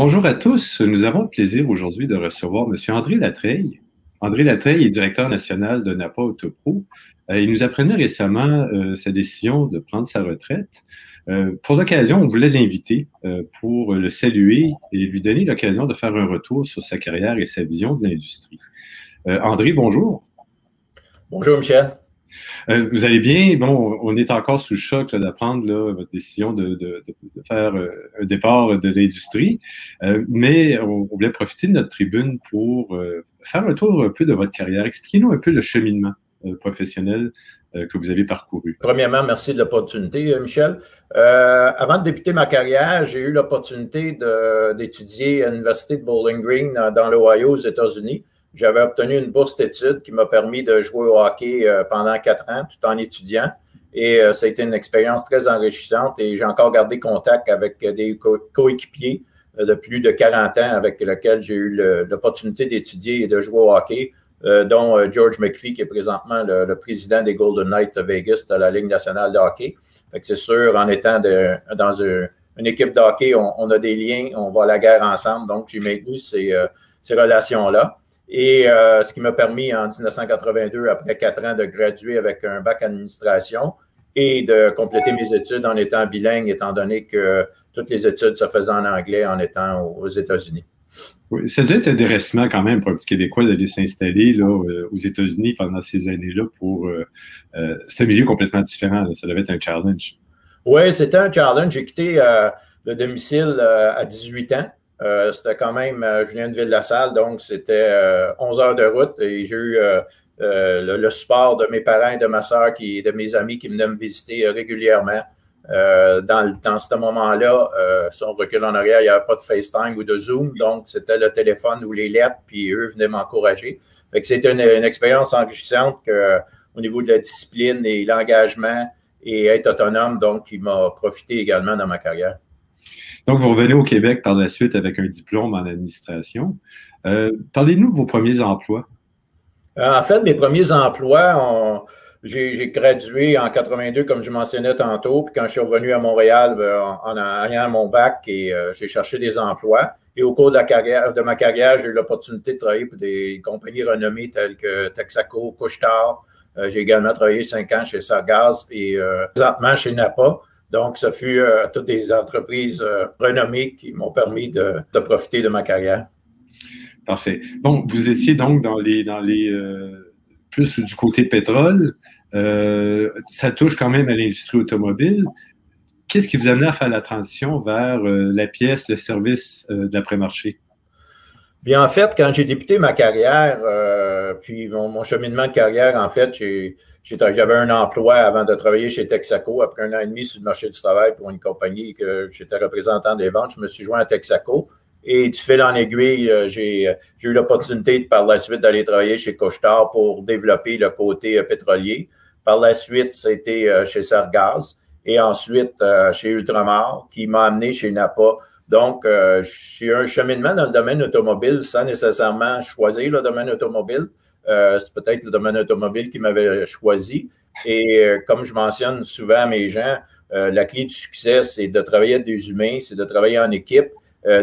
Bonjour à tous. Nous avons le plaisir aujourd'hui de recevoir M. André Latreille. André Latreille est directeur national de Napa Autopro. Il nous apprenait récemment sa décision de prendre sa retraite. Pour l'occasion, on voulait l'inviter pour le saluer et lui donner l'occasion de faire un retour sur sa carrière et sa vision de l'industrie. André, bonjour. Bonjour, Michel. Vous allez bien? Bon, on est encore sous le choc d'apprendre votre décision de faire un départ de l'industrie, mais on voulait profiter de notre tribune pour faire un tour un peu de votre carrière. Expliquez-nous un peu le cheminement professionnel que vous avez parcouru. Premièrement, merci de l'opportunité, Michel. Avant de débuter ma carrière, j'ai eu l'opportunité d'étudier à l'Université de Bowling Green dans l'Ohio aux États-Unis. J'avais obtenu une bourse d'études qui m'a permis de jouer au hockey pendant 4 ans tout en étudiant. Et ça a été une expérience très enrichissante et j'ai encore gardé contact avec des coéquipiers de plus de 40 ans avec lesquels j'ai eu l'opportunité d'étudier et de jouer au hockey, dont George McPhee, qui est présentement le président des Golden Knights de Vegas de la Ligue nationale de hockey. C'est sûr, en étant dans une équipe de hockey, on a des liens, on va à la guerre ensemble. Donc, j'ai maintenu ces relations-là. Et ce qui m'a permis en 1982, après 4 ans, de graduer avec un bac en administration et de compléter mes études en étant bilingue, étant donné que toutes les études se faisaient en anglais en étant aux États-Unis. Oui, ça devait être intéressant quand même pour un petit Québécois d'aller s'installer là, aux États-Unis pendant ces années-là pour... c'est un milieu complètement différent, là. Ça devait être un challenge. Oui, c'était un challenge. J'ai quitté le domicile à 18 ans. C'était quand même, je viens de Ville-la-Salle, donc c'était 11 heures de route et j'ai eu le support de mes parents et de ma sœur, de mes amis qui venaient me visiter régulièrement. Dans ce moment-là, si on recule en arrière, il n'y avait pas de FaceTime ou de Zoom, donc c'était le téléphone ou les lettres, puis eux venaient m'encourager. C'était une expérience enrichissante au niveau de la discipline et l'engagement et être autonome, donc qui m'a profité également dans ma carrière. Donc, vous revenez au Québec par la suite avec un diplôme en administration. Parlez-nous de vos premiers emplois. En fait, mes premiers emplois, j'ai gradué en 82, comme je mentionnais tantôt. Puis quand je suis revenu à Montréal en ayant mon bac, et j'ai cherché des emplois. Et au cours de ma carrière, j'ai eu l'opportunité de travailler pour des compagnies renommées telles que Texaco, Couche-Tard. J'ai également travaillé 5 ans chez Sargaz et présentement chez Napa. Donc, ça fut toutes des entreprises renommées qui m'ont permis de profiter de ma carrière. Parfait. Bon, vous étiez donc dans les plus du côté pétrole. Ça touche quand même à l'industrie automobile. Qu'est-ce qui vous a amené à faire la transition vers la pièce, le service d'après-marché? Bien, en fait, quand j'ai débuté ma carrière, puis mon cheminement de carrière, en fait, j'avais un emploi avant de travailler chez Texaco. Après 1 an et demi sur le marché du travail pour une compagnie que j'étais représentant des ventes, je me suis joint à Texaco. Et du fil en aiguille, j'ai eu l'opportunité par la suite d'aller travailler chez Couche-Tard pour développer le côté pétrolier. Par la suite, c'était chez Sargaz et ensuite chez Ultramar qui m'a amené chez Napa. Donc, j'ai eu un cheminement dans le domaine automobile sans nécessairement choisir le domaine automobile. C'est peut-être le domaine automobile qui m'avait choisi. Et comme je mentionne souvent à mes gens, la clé du succès, c'est de travailler avec des humains, c'est de travailler en équipe.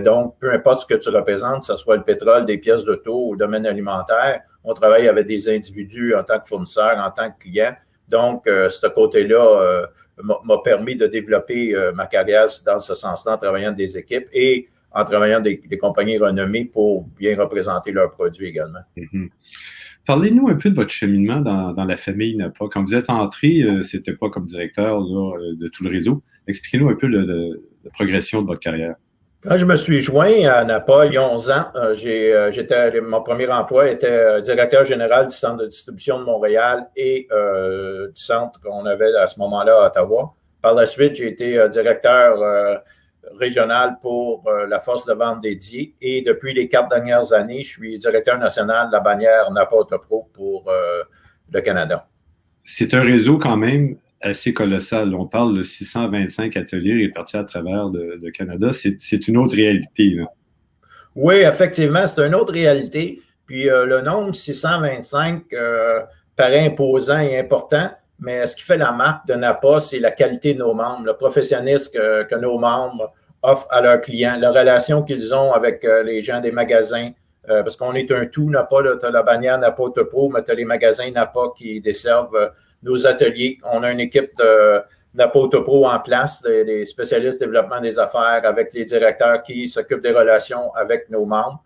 Donc, peu importe ce que tu représentes, que ce soit le pétrole, des pièces d'auto ou le domaine alimentaire, on travaille avec des individus en tant que fournisseur, en tant que client. Donc, ce côté-là m'a permis de développer ma carrière dans ce sens-là en travaillant avec des équipes et en travaillant des compagnies renommées pour bien représenter leurs produits également. Mm-hmm. Parlez-nous un peu de votre cheminement dans la famille Napa. Quand vous êtes entré, c'était pas comme directeur là, de tout le réseau. Expliquez-nous un peu la progression de votre carrière. Quand je me suis joint à Napa il y a 11 ans, mon premier emploi était directeur général du centre de distribution de Montréal et du centre qu'on avait à ce moment-là à Ottawa. Par la suite, j'ai été directeur régional pour la force de vente dédiée et depuis les 4 dernières années, je suis directeur national de la bannière Napa Autopro pour le Canada. C'est un réseau quand même assez colossal. On parle de 625 ateliers répartis à travers le Canada. C'est une autre réalité, là. Oui, effectivement, c'est une autre réalité. Puis le nombre 625 paraît imposant et important, mais ce qui fait la marque de Napa, c'est la qualité de nos membres, le professionnalisme que nos membres offrent à leurs clients, la relation qu'ils ont avec les gens des magasins, parce qu'on est un tout, Napa, tu as la bannière Napa Autopro, mais tu as les magasins Napa qui desservent nos ateliers. On a une équipe de Napa Autopro en place, des spécialistes développement des affaires avec les directeurs qui s'occupent des relations avec nos membres.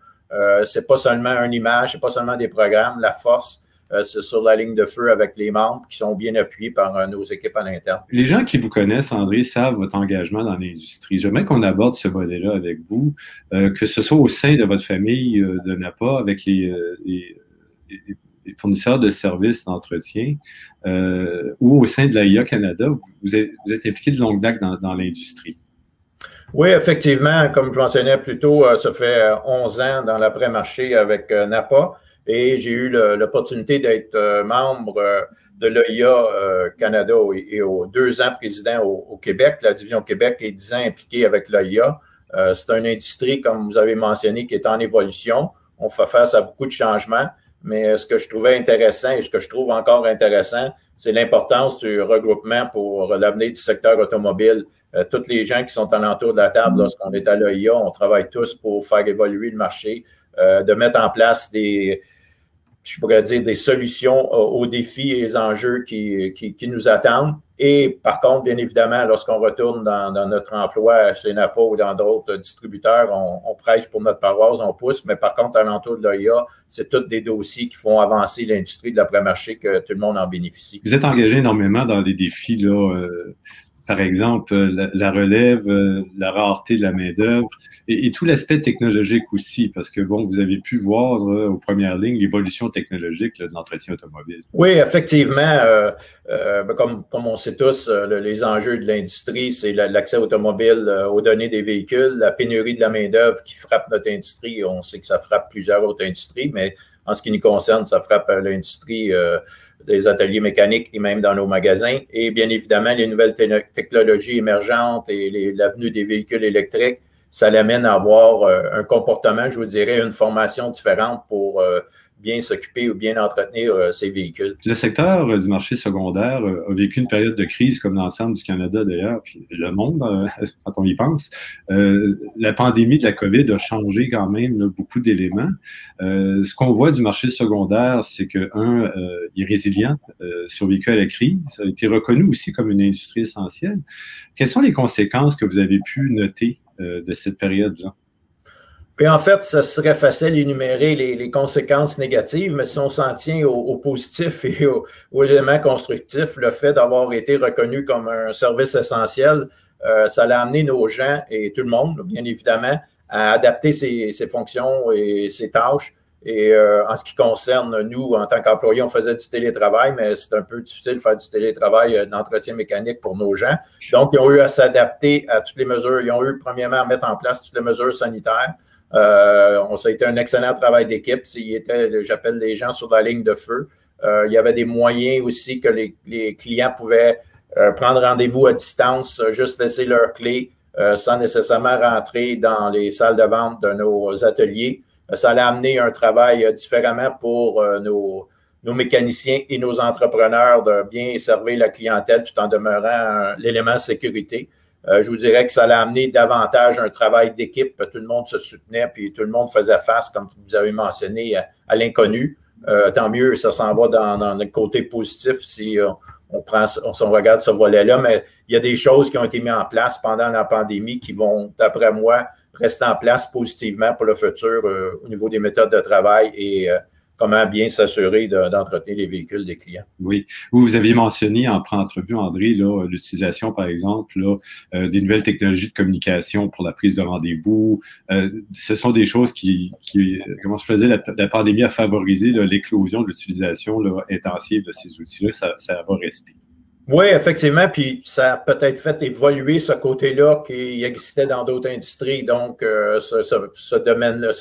C'est pas seulement une image, c'est pas seulement des programmes. La force, c'est sur la ligne de feu avec les membres qui sont bien appuyés par nos équipes à l'interne. Les gens qui vous connaissent, André, savent votre engagement dans l'industrie. J'aimerais qu'on aborde ce volet-là avec vous, que ce soit au sein de votre famille de Napa, avec les fournisseurs de services d'entretien, ou au sein de l'AIA Canada, vous êtes impliqué de longue date dans l'industrie. Oui, effectivement, comme je mentionnais plus tôt, ça fait 11 ans dans l'après-marché avec Napa et j'ai eu l'opportunité d'être membre de l'AIA Canada et aux 2 ans président au Québec, la division Québec, et 10 ans impliqué avec l'AIA. C'est une industrie, comme vous avez mentionné, qui est en évolution. On fait face à beaucoup de changements, mais ce que je trouvais intéressant et ce que je trouve encore intéressant, c'est l'importance du regroupement pour l'avenir du secteur automobile. Tous les gens qui sont alentour de la table lorsqu'on est à l'AIA, on travaille tous pour faire évoluer le marché, de mettre en place je pourrais dire, des solutions aux défis et aux enjeux qui nous attendent. Et par contre, bien évidemment, lorsqu'on retourne dans notre emploi chez Napa ou dans d'autres distributeurs, on prêche pour notre paroisse, on pousse, mais par contre, alentour de l'AIA, c'est tous des dossiers qui font avancer l'industrie de l'après-marché que tout le monde en bénéficie. Vous êtes engagé énormément dans des défis, là, par exemple, la relève, la rareté de la main-d'œuvre et tout l'aspect technologique aussi, parce que, bon, vous avez pu voir aux premières lignes l'évolution technologique là, de l'entretien automobile. Oui, effectivement, comme on sait tous, les enjeux de l'industrie, c'est l'accès automobile aux données des véhicules, la pénurie de la main-d'œuvre qui frappe notre industrie. On sait que ça frappe plusieurs autres industries, mais en ce qui nous concerne, ça frappe l'industrie des ateliers mécaniques et même dans nos magasins. Et bien évidemment, les nouvelles technologies émergentes et l'avenue des véhicules électriques, ça l'amène à avoir un comportement, je vous dirais, une formation différente pour bien s'occuper ou bien entretenir ces véhicules. Le secteur du marché secondaire a vécu une période de crise comme l'ensemble du Canada d'ailleurs, puis le monde, quand on y pense. La pandémie de la COVID a changé quand même là, beaucoup d'éléments. Ce qu'on voit du marché secondaire, c'est que, il est résilient, survécu à la crise, a été reconnu aussi comme une industrie essentielle. Quelles sont les conséquences que vous avez pu noter de cette période-là? Puis en fait, ça serait facile d'énumérer les conséquences négatives, mais si on s'en tient au positif et aux éléments constructifs, le fait d'avoir été reconnu comme un service essentiel, ça a amené nos gens et tout le monde, bien évidemment, à adapter ses fonctions et ses tâches. Et en ce qui concerne nous, en tant qu'employés, on faisait du télétravail, mais c'est un peu difficile de faire du télétravail d'entretien mécanique pour nos gens. Donc, ils ont eu à s'adapter à toutes les mesures. Ils ont eu, premièrement, à mettre en place toutes les mesures sanitaires. Ça a été un excellent travail d'équipe. J'appelle les gens sur la ligne de feu. Il y avait des moyens aussi que les clients pouvaient prendre rendez-vous à distance, juste laisser leurs clés sans nécessairement rentrer dans les salles de vente de nos ateliers. Ça allait amener un travail différemment pour nos mécaniciens et nos entrepreneurs de bien servir la clientèle tout en demeurant l'élément sécurité. Je vous dirais que ça allait amener davantage un travail d'équipe. Tout le monde se soutenait, puis tout le monde faisait face, comme vous avez mentionné, à l'inconnu. Tant mieux, ça s'en va dans le côté positif si on regarde ce volet-là. Mais il y a des choses qui ont été mises en place pendant la pandémie qui vont, d'après moi, rester en place positivement pour le futur au niveau des méthodes de travail et comment bien s'assurer d'entretenir les véhicules des clients. Oui. Vous aviez mentionné en pré-entrevue, André, l'utilisation, par exemple, des nouvelles technologies de communication pour la prise de rendez-vous. Ce sont des choses qui comment se faisait, la pandémie a favorisé l'éclosion de l'utilisation intensive de ces outils-là. Ça va rester. Oui, effectivement, puis ça a peut-être fait évoluer ce côté-là qui existait dans d'autres industries. Donc, ce domaine-là,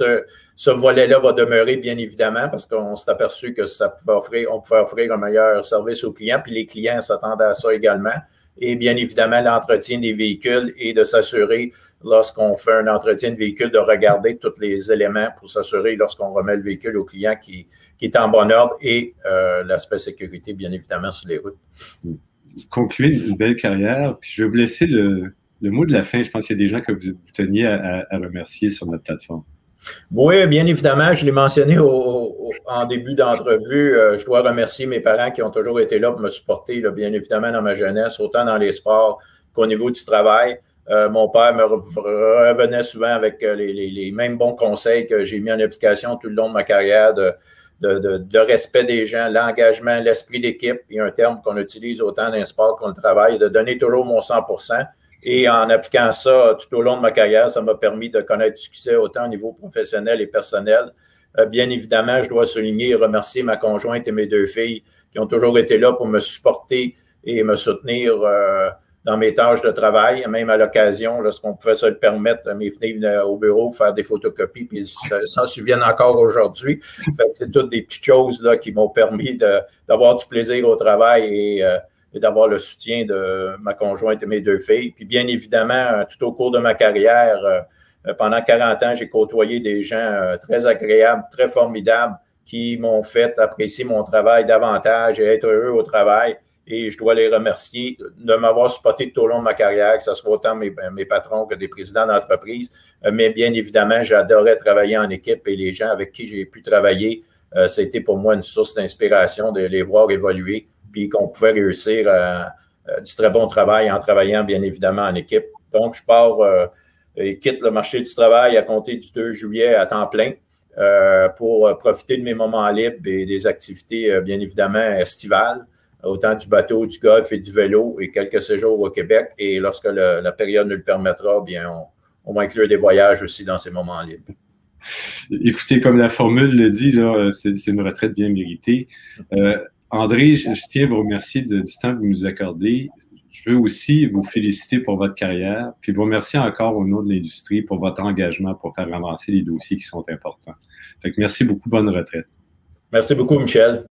ce volet-là va demeurer, bien évidemment, parce qu'on s'est aperçu que on pouvait offrir un meilleur service aux clients, puis les clients s'attendaient à ça également. Et bien évidemment, l'entretien des véhicules et de s'assurer, lorsqu'on fait un entretien de véhicule, de regarder tous les éléments pour s'assurer, lorsqu'on remet le véhicule au client, qui est en bon ordre et l'aspect sécurité, bien évidemment, sur les routes. Concluez une belle carrière. Puis je vais vous laisser le mot de la fin, je pense qu'il y a des gens que vous teniez à remercier sur notre plateforme. Oui, bien évidemment, je l'ai mentionné en début d'entrevue. Je dois remercier mes parents qui ont toujours été là pour me supporter, là, bien évidemment, dans ma jeunesse, autant dans les sports qu'au niveau du travail. Mon père me revenait souvent avec les mêmes bons conseils que j'ai mis en application tout le long de ma carrière de respect des gens, l'engagement, l'esprit d'équipe. Il y a un terme qu'on utilise autant dans le sport qu'on le travail, de donner toujours mon 100%. Et en appliquant ça tout au long de ma carrière, ça m'a permis de connaître du succès autant au niveau professionnel et personnel. Bien évidemment, je dois souligner et remercier ma conjointe et mes 2 filles qui ont toujours été là pour me supporter et me soutenir dans mes tâches de travail, même à l'occasion, lorsqu'on pouvait se le permettre, mes filles venaient au bureau faire des photocopies, puis ils s'en souviennent encore aujourd'hui. C'est toutes des petites choses là, qui m'ont permis d'avoir du plaisir au travail et d'avoir le soutien de ma conjointe et mes 2 filles. Puis bien évidemment, tout au cours de ma carrière, pendant 40 ans, j'ai côtoyé des gens très agréables, très formidables, qui m'ont fait apprécier mon travail davantage et être heureux au travail. Et je dois les remercier de m'avoir supporté tout au long de ma carrière, que ce soit autant mes patrons que des présidents d'entreprise. Mais bien évidemment, j'adorais travailler en équipe et les gens avec qui j'ai pu travailler, c'était pour moi une source d'inspiration de les voir évoluer, puis qu'on pouvait réussir du très bon travail en travaillant bien évidemment en équipe. Donc, je pars et quitte le marché du travail à compter du 2 juillet à temps plein pour profiter de mes moments libres et des activités bien évidemment estivales, autant du bateau, du golf et du vélo et quelques séjours au Québec. Et lorsque la période nous le permettra, bien, on va inclure des voyages aussi dans ces moments libres. Écoutez, comme la formule le dit, là, c'est une retraite bien méritée. André, je tiens à vous remercier du temps que vous nous accordez. Je veux aussi vous féliciter pour votre carrière, puis vous remercier encore au nom de l'industrie pour votre engagement pour faire avancer les dossiers qui sont importants. Fait que merci beaucoup, bonne retraite. Merci beaucoup, Michel.